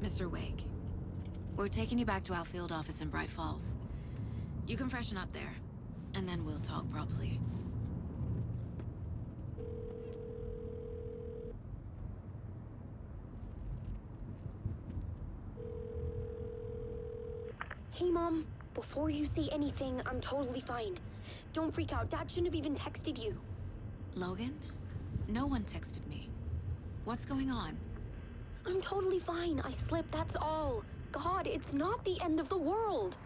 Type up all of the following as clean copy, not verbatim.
Mr. Wake, we're taking you back to our field office in Brайт Фоллс. You can freshen up there, and then we'll talk properly. Hey, Mom. Before you say anything, I'm totally fine. Don't freak out. Dad shouldn't have even texted you. Logan? No one texted me. What's going on? I'm totally fine. I slipped, that's all. God, it's not the end of the world.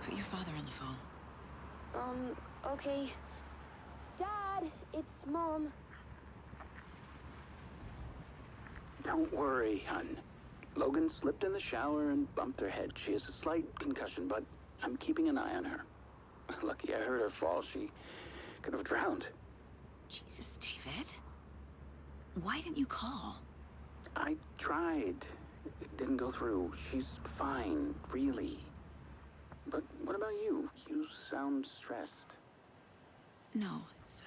Put your father on the phone. Okay. Dad, it's Mom. Don't worry, hon. Logan slipped in the shower and bumped her head. She has a slight concussion, but I'm keeping an eye on her. Lucky I heard her fall. She could have drowned. Jesus, David. Why didn't you call? I tried. It didn't go through. She's fine, really. But what about you? You sound stressed. No, it's,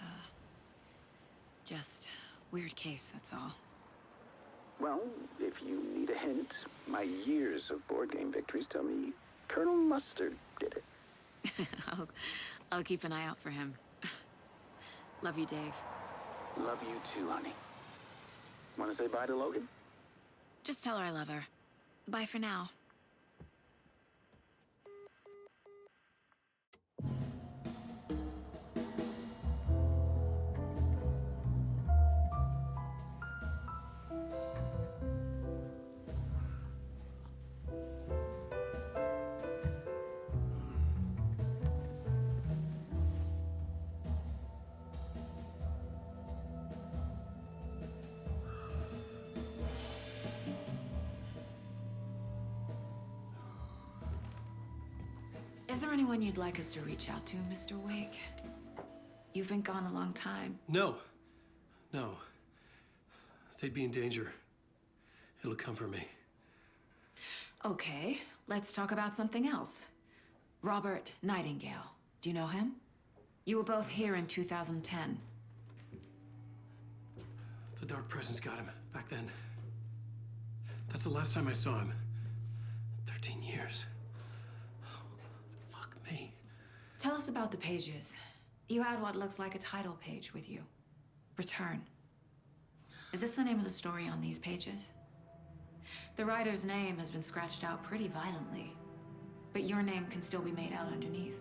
just weird case, that's all. Well, if you need a hint, my years of board game victories tell me Colonel Mustard did it. I'll keep an eye out for him. Love you, Dave. Love you too, honey. Want to say bye to Logan? Just tell her I love her. Bye for now. Is there anyone you'd like us to reach out to, Mr. Wake? You've been gone a long time. No. They'd be in danger. It'll come for me. Okay, let's talk about something else. Robert Nightingale. Do you know him? You were both here in 2010. The Dark Presence got him back then. That's the last time I saw him. 13 years. Fuck me. Tell us about the pages. You had what looks like a title page with you. Return. Is this the name of the story on these pages? The writer's name has been scratched out pretty violently, but your name can still be made out underneath.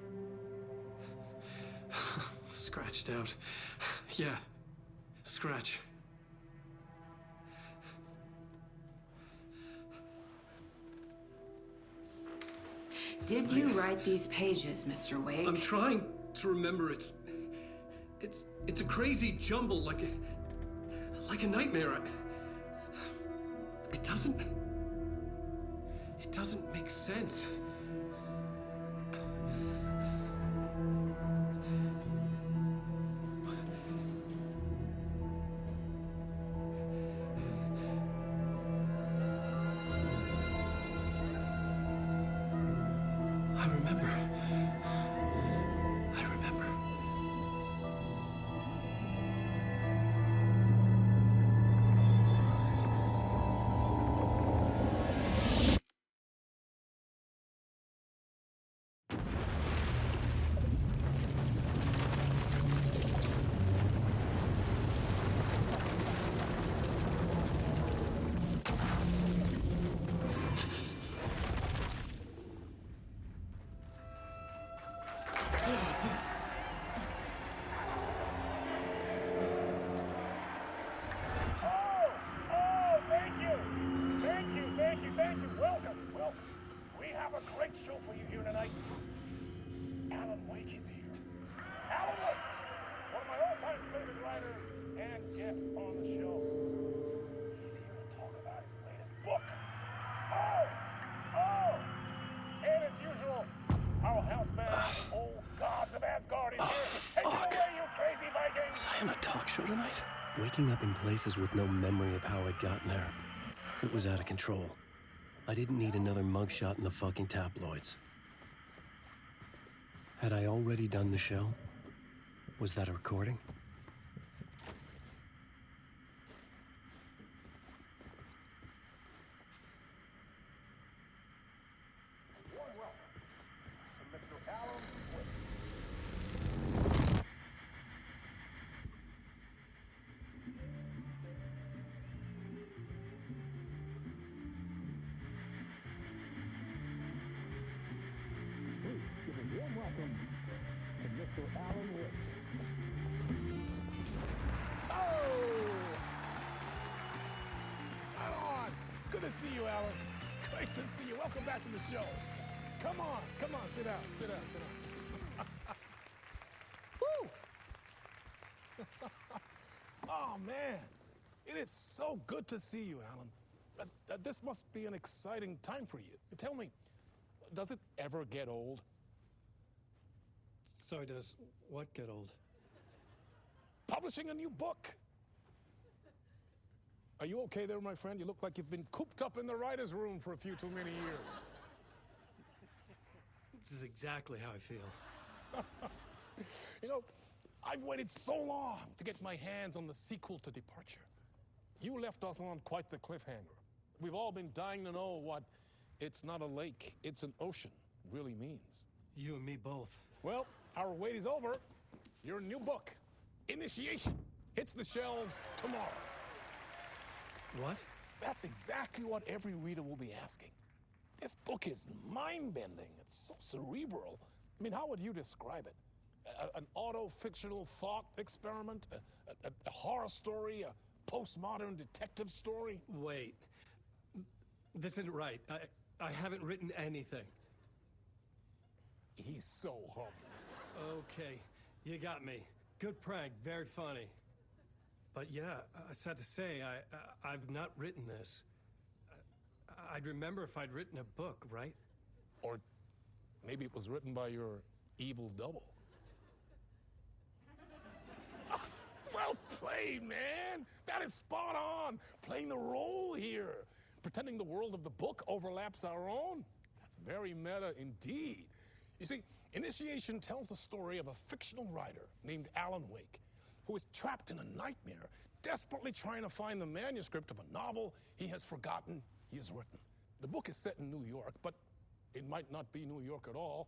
Scratched out. Yeah. Scratch. Did you write these pages, Mr. Wake? I'm trying to remember. It's a crazy jumble, like a nightmare. It doesn't make sense. I remember. Thank you. Welcome. We have a great show for you here tonight. Alan Wake is here. Alan Wake, one of my all-time favorite writers and guests on the show. He's here to talk about his latest book. And as usual, our house band, old gods of Asgard, is here. Take it away, you crazy Vikings! Was I on a talk show tonight? Waking up in places with no memory of how I'd gotten there. It was out of control. I didn't need another mugshot in the fucking tabloids. Had I already done the show? Was that a recording? Mr. Alan Uwaick. Oh! Right on! Good to see you, Alan. Great to see you. Welcome back to the show. Come on, sit down, sit down, sit down. Woo! Oh, man. It is so good to see you, Alan. This must be an exciting time for you. Tell me, does it ever get old? Sorry, does what get old? Publishing a new book. Are you okay there, my friend? You look like you've been cooped up in the writer's room for a few too many years. This is exactly how I feel. You know, I've waited so long to get my hands on the sequel to Departure. You left us on quite the cliffhanger. We've all been dying to know what "it's not a lake, it's an ocean" really means. You and me both. Well, our wait is over. Your new book, Initiation, hits the shelves tomorrow. What? That's exactly what every reader will be asking. This book is mind-bending. It's so cerebral. I mean, how would you describe it? An auto-fictional thought experiment? A horror story? A postmodern detective story? Wait. This isn't right. I haven't written anything. He's so humble. Okay, you got me. Good prank, very funny. But yeah, sad to say, I've not written this. I'd remember if I'd written a book, right? Or maybe it was written by your evil double. Well played, man! That is spot on! Playing the role here. Pretending the world of the book overlaps our own. That's very meta indeed. You see, Initiation tells the story of a fictional writer named Alan Uwaick, who is trapped in a nightmare, desperately trying to find the manuscript of a novel he has forgotten he has written. The book is set in New York, but it might not be New York at all.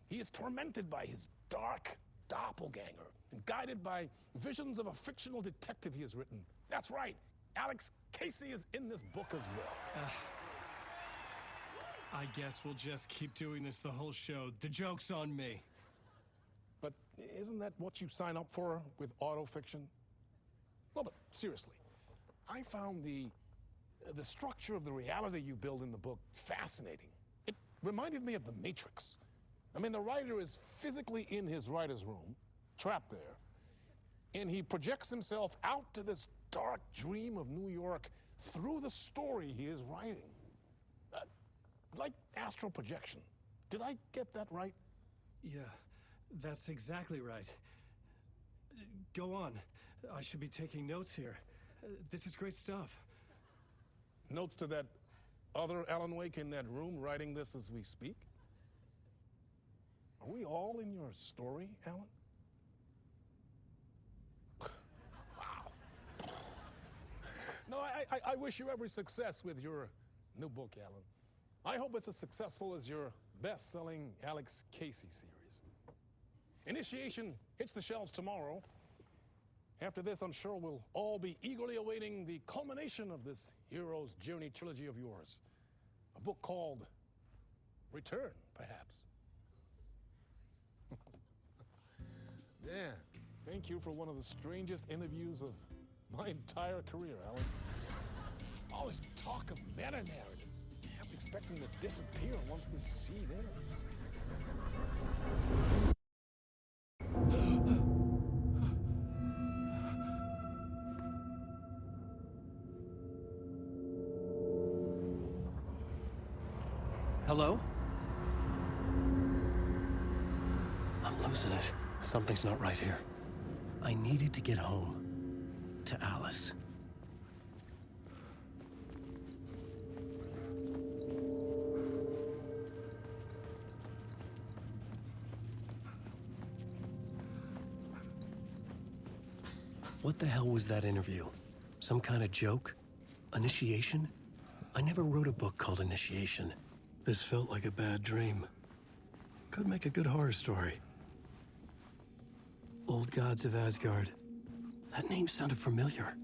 He is tormented by his dark doppelganger and guided by visions of a fictional detective he has written. That's right, Alex Casey is in this book as well. I guess we'll just keep doing this the whole show. The joke's on me. But isn't that what you sign up for with autofiction? No, but seriously, I found the structure of the reality you build in the book fascinating. It reminded me of The Matrix. I mean, the writer is physically in his writer's room, trapped there, and he projects himself out to this dark dream of New York through the story he is writing. Like astral projection. Did I get that right? Yeah, that's exactly right. Go on. I should be taking notes here. This is great stuff. Notes to that other Alan Uwaick in that room writing this as we speak? Are we all in your story, Alan? Wow. No, I wish you every success with your new book, Alan. I hope it's as successful as your best-selling Alex Casey series. Initiation hits the shelves tomorrow. After this, I'm sure we'll all be eagerly awaiting the culmination of this hero's journey trilogy of yours. A book called Return, perhaps. Yeah, thank you for one of the strangest interviews of my entire career, Alan. All this talk of meta-narratives. I'm expecting to disappear once this scene ends. Hello? I'm losing it. Something's not right here. I needed to get home. To Alice. What the hell was that interview? Some kind of joke? Initiation? I never wrote a book called Initiation. This felt like a bad dream. Could make a good horror story. Old Gods of Asgard. That name sounded familiar.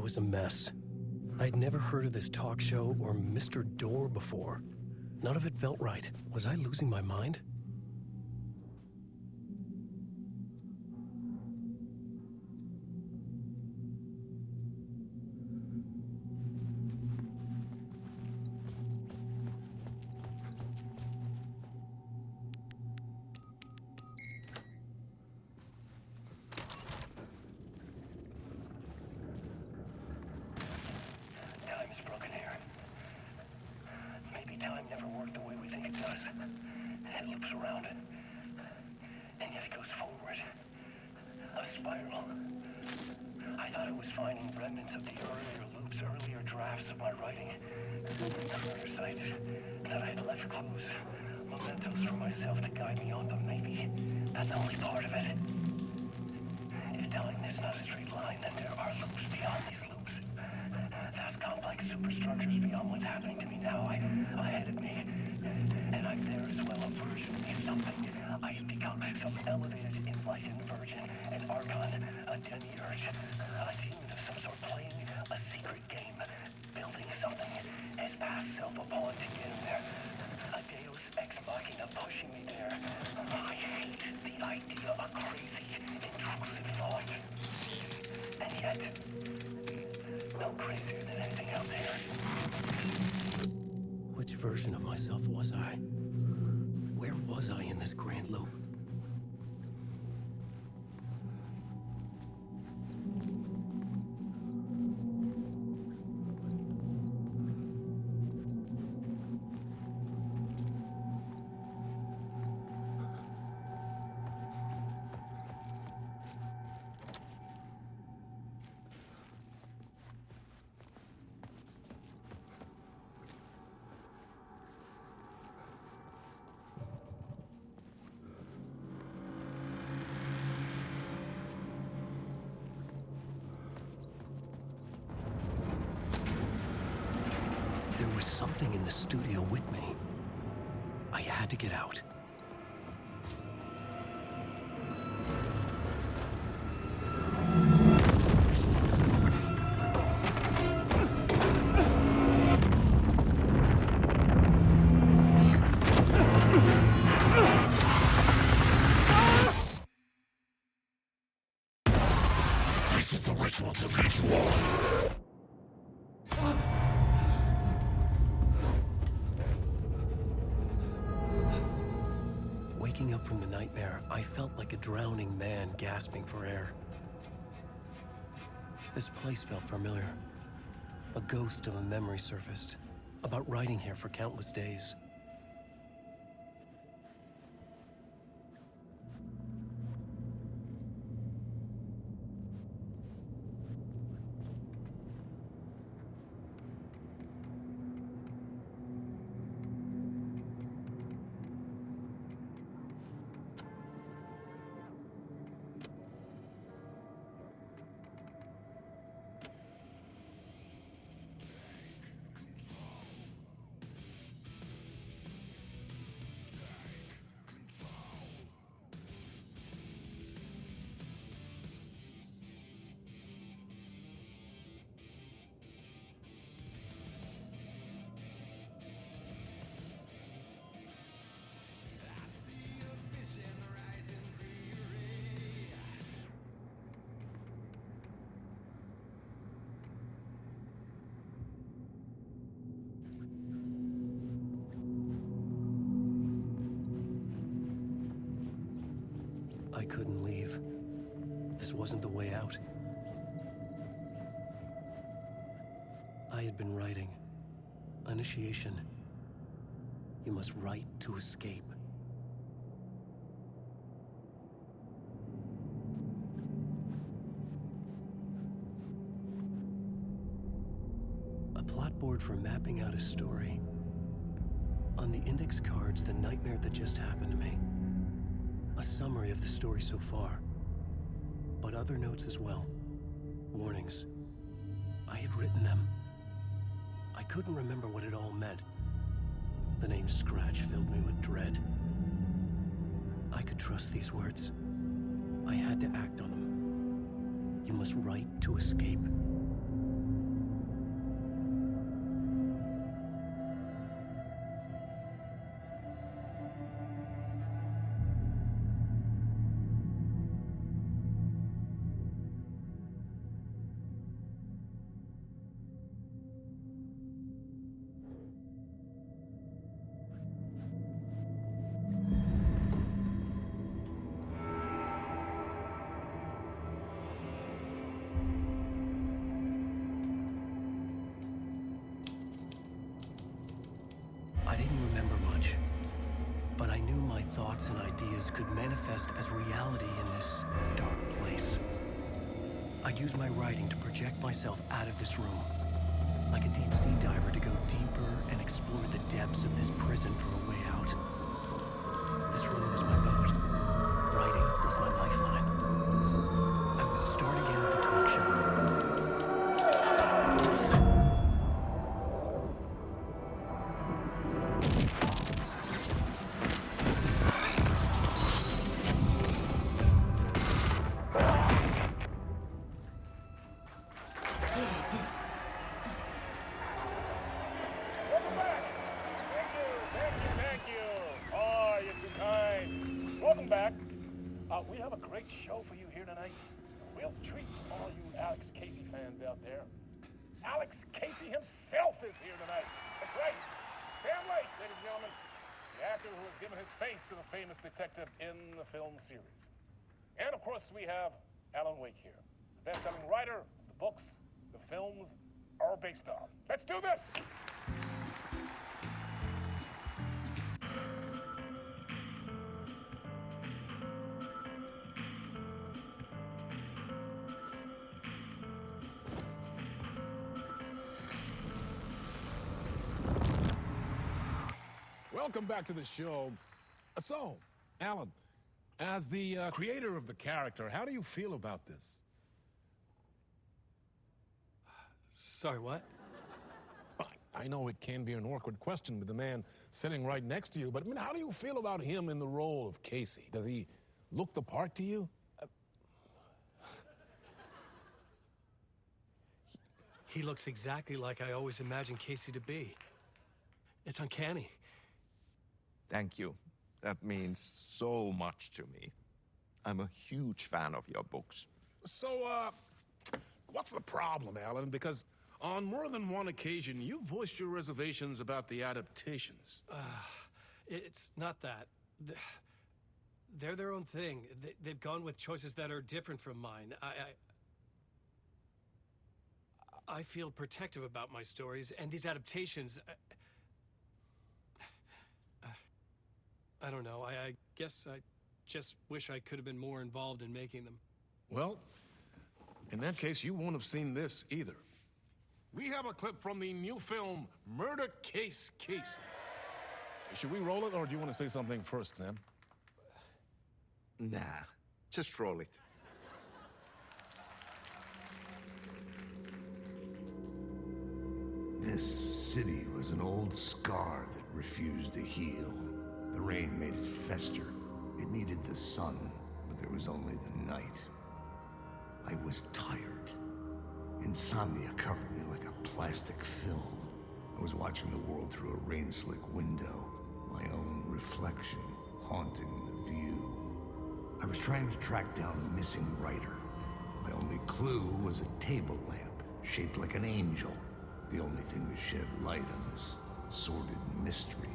was a mess. I'd never heard of this talk show or Mr. Door before. None of it felt right. Was I losing my mind? Superstructures beyond what's happening to me now, ahead of me. And I'm there as well, a version of me, something. I have become some elevated, enlightened virgin, an archon, a demiurge, a demon of some sort, playing a secret game, building something, as past self upon to get him there. A deus ex machina pushing me there. I hate the idea of crazy, intrusive thought. And yet, no crazier than anything else here. Which version of myself was I? Where was I in this grand loop? There was something in the studio with me. I had to get out. This is the ritual to lead you on. Waking up from the nightmare, I felt like a drowning man gasping for air. This place felt familiar. A ghost of a memory surfaced, about riding here for countless days. I couldn't leave. This wasn't the way out. I had been writing. Initiation. You must write to escape. A plot board for mapping out a story. On the index cards, the nightmare that just happened to me. A summary of the story so far, but other notes as well. Warnings. I had written them. I couldn't remember what it all meant. The name Scratch filled me with dread. I could trust these words. I had to act on them. You must write to escape. knew my thoughts and ideas could manifest as reality in this dark place. I'd use my writing to project myself out of this room, like a deep-sea diver to go deeper and explore the depths of this prison for a way out. This room was my boat. Writing was my lifeline. I would start again at the talk show. We have a great show for you here tonight. We'll treat all you Alex Casey fans out there. Alex Casey himself is here tonight. That's right. Sam Lake, ladies and gentlemen, the actor who has given his face to the famous detective in the film series. And of course, we have Alan Wake here, the best-selling writer of the books the films are based on. Let's do this! Welcome back to the show. So, Alan, as the creator of the character, how do you feel about this? Sorry, what? I know it can be an awkward question with the man sitting right next to you, but I mean, how do you feel about him in the role of Casey? Does he look the part to you? He looks exactly like I always imagined Casey to be. It's uncanny. Thank you. That means so much to me. I'm a huge fan of your books. So, what's the problem, Alan? Because on more than one occasion, you voiced your reservations about the adaptations. It's not that. They're their own thing. They've gone with choices that are different from mine. I feel protective about my stories, and these adaptations... I don't know. I guess I just wish I could have been more involved in making them. Well, in that case, you won't have seen this either. We have a clip from the new film, Murder Case Casey. Should we roll it, or do you want to say something first, Sam? Nah, just roll it. This city was an old scar that refused to heal. The rain made it fester. It needed the sun, but there was only the night. I was tired. Insomnia covered me like a plastic film. I was watching the world through a rain-slick window, my own reflection haunting the view. I was trying to track down a missing writer. My only clue was a table lamp, shaped like an angel. The only thing to shed light on this sordid mystery.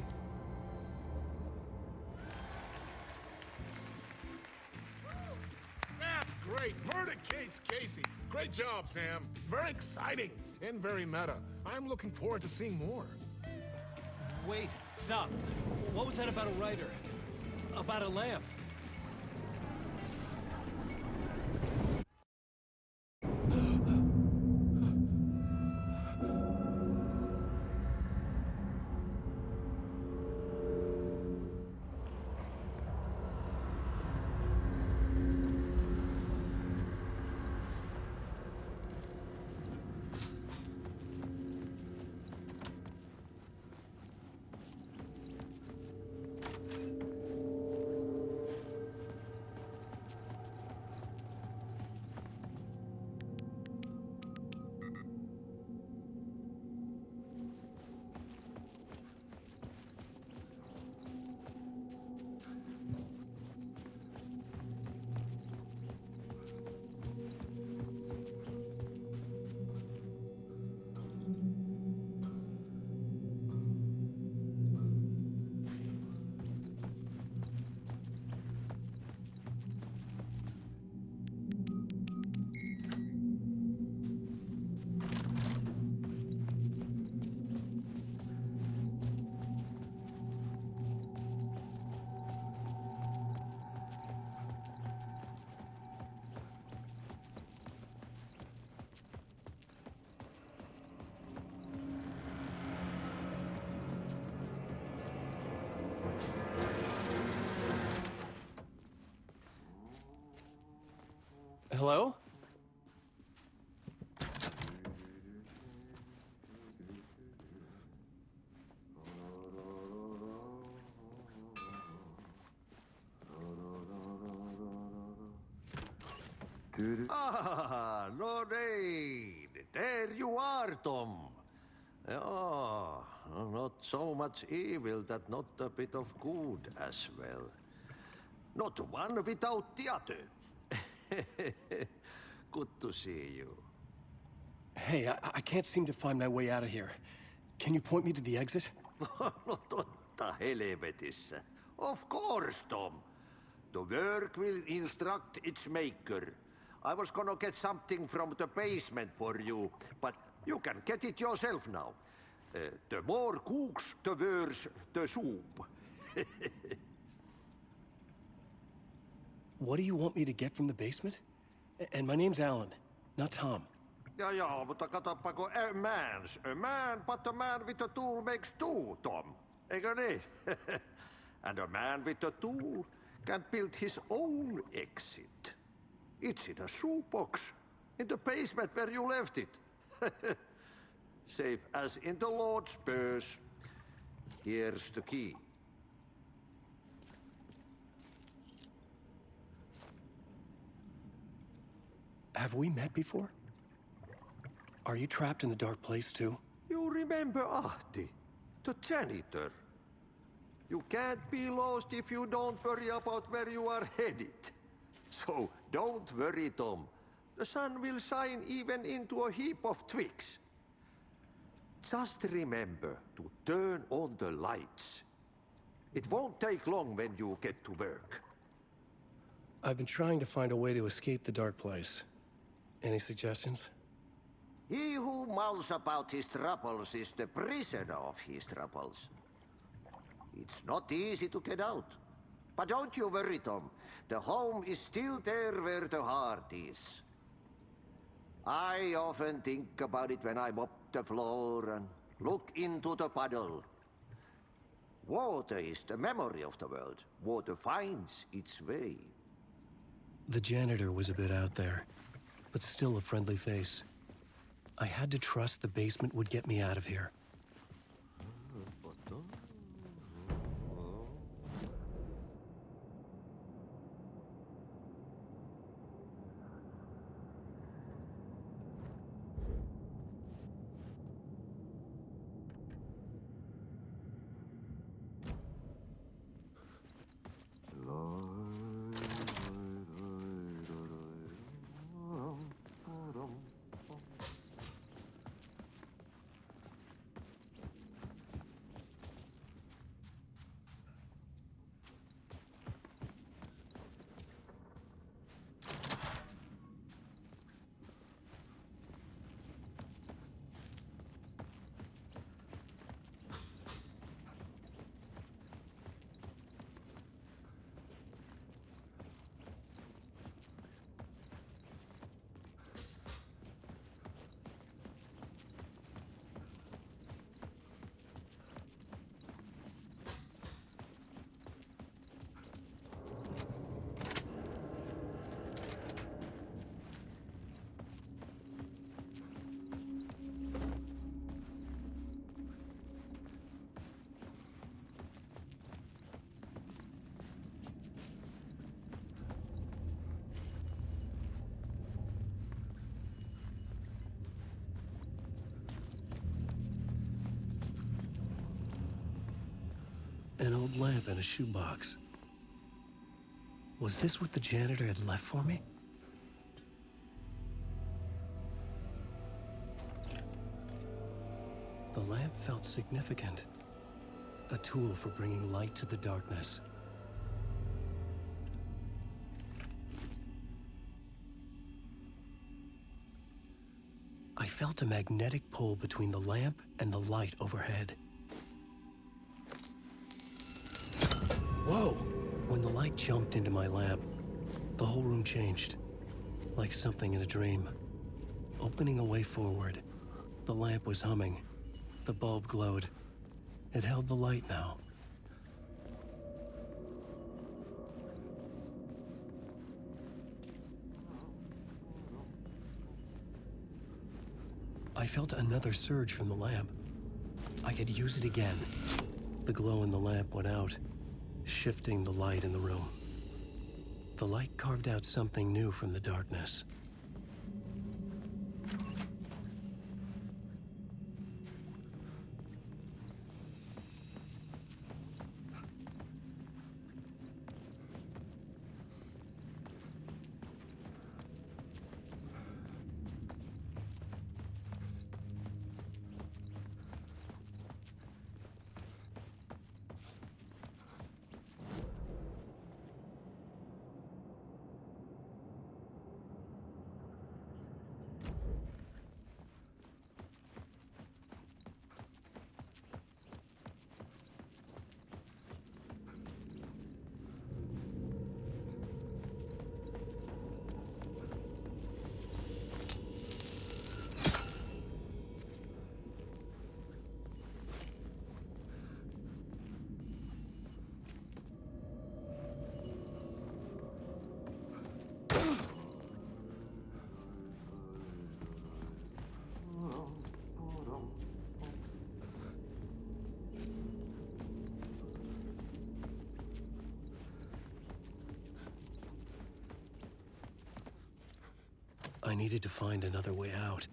That's great! Murder Case Casey! Great job, Sam. Very exciting and very meta. I'm looking forward to seeing more. Wait, stop. What was that about a writer? About a lamp? Hello? Ah, no nej. There you are, Tom. Ja, not so much evil that not a bit of good as well. Not one without the other. Good to see you. Hey, I can't seem to find my way out of here. Can you point me to the exit? No totta helvetissä. Of course, Tom. The work will instruct its maker. I was gonna get something from the basement for you, but you can get it yourself now. The more cooks, the worse the soup. What do you want me to get from the basement? And my name's Alan, not Tom. Ja, mutta katsoppa, a man, but a man with a tool makes two, Tom. Eikö niin? And a man with a tool can build his own exit. It's in a shoebox, in the basement where you left it. Safe as in the Lord's purse. Here's the key. Have we met before? Are you trapped in the dark place too? You remember Ahti, the janitor. You can't be lost if you don't worry about where you are headed. So don't worry, Tom. The sun will shine even into a heap of twigs. Just remember to turn on the lights. It won't take long when you get to work. I've been trying to find a way to escape the dark place. Any suggestions? He who mouths about his troubles is the prisoner of his troubles. It's not easy to get out. But don't you worry, Tom. The home is still there where the heart is. I often think about it when I mop the floor and look into the puddle. Water is the memory of the world. Water finds its way. The janitor was a bit out there, but still a friendly face. I had to trust the basement would get me out of here. An old lamp in a shoebox. Was this what the janitor had left for me? The lamp felt significant. A tool for bringing light to the darkness. I felt a magnetic pull between the lamp and the light overhead. Whoa! When the light jumped into my lamp, the whole room changed. Like something in a dream. Opening a way forward, the lamp was humming. The bulb glowed. It held the light now. I felt another surge from the lamp. I could use it again. The glow in the lamp went out, shifting the light in the room. The light carved out something new from the darkness. I needed to find another way out.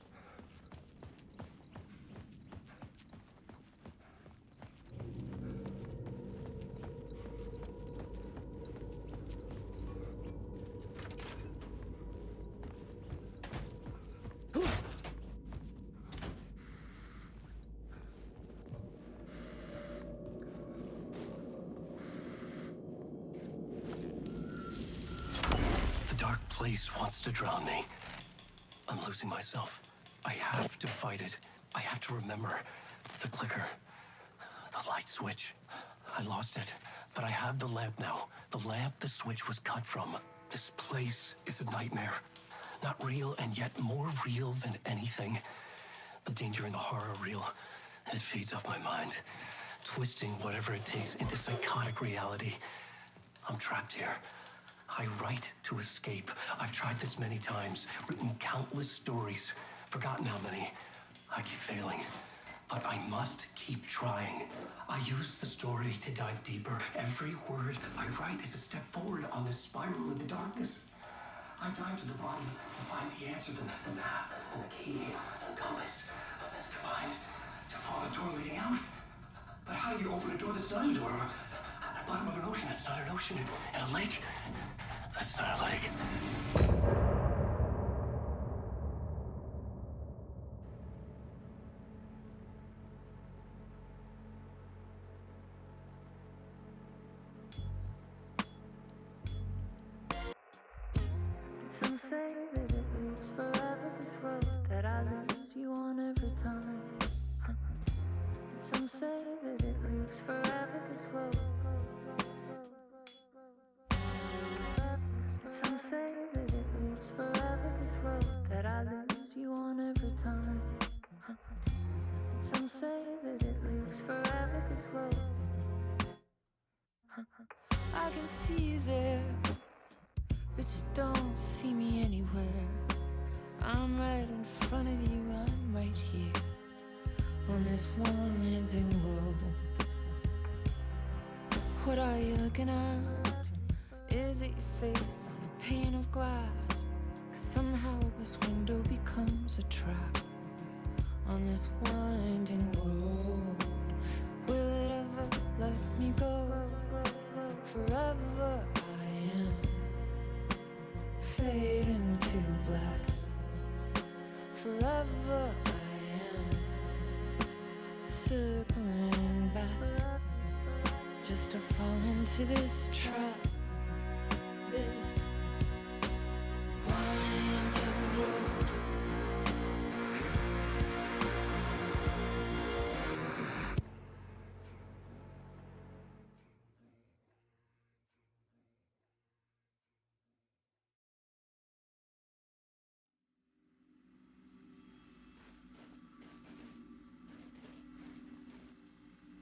The dark place wants to drown me. I'm losing myself. I have to fight it. I have to remember the clicker, the light switch. I lost it, but I have the lamp now. The lamp the switch was cut from. This place is a nightmare. Not real, and yet more real than anything. The danger and the horror are real. It feeds off my mind, twisting whatever it takes into psychotic reality. I'm trapped here. I write to escape. I've tried this many times, written countless stories, forgotten how many. I keep failing, but I must keep trying. I use the story to dive deeper. Every word I write is a step forward on this spiral into darkness. I dive to the bottom to find the answer, the map, and the key, and the compass. It's combined to form a door leading out. But how do you open a door that's not a door? At the bottom of an ocean that's not an ocean, and a lake that's not a lake. Some say that it lives forever, this road that I lose you on every time. Some say that it lives forever, this road. Some say that it lives forever, this road that I lose you on every time. Some say that it lives forever, this road. I can see you there, but you don't see me anywhere. I'm right in front of you, I'm right here on this winding road. What are you looking at? Is it your face on a pane of glass? 'Cause somehow this window becomes a trap on this winding road. Will it ever let me go? Forever I am fading to black. Forever I am circling back, just to fall into this trap. This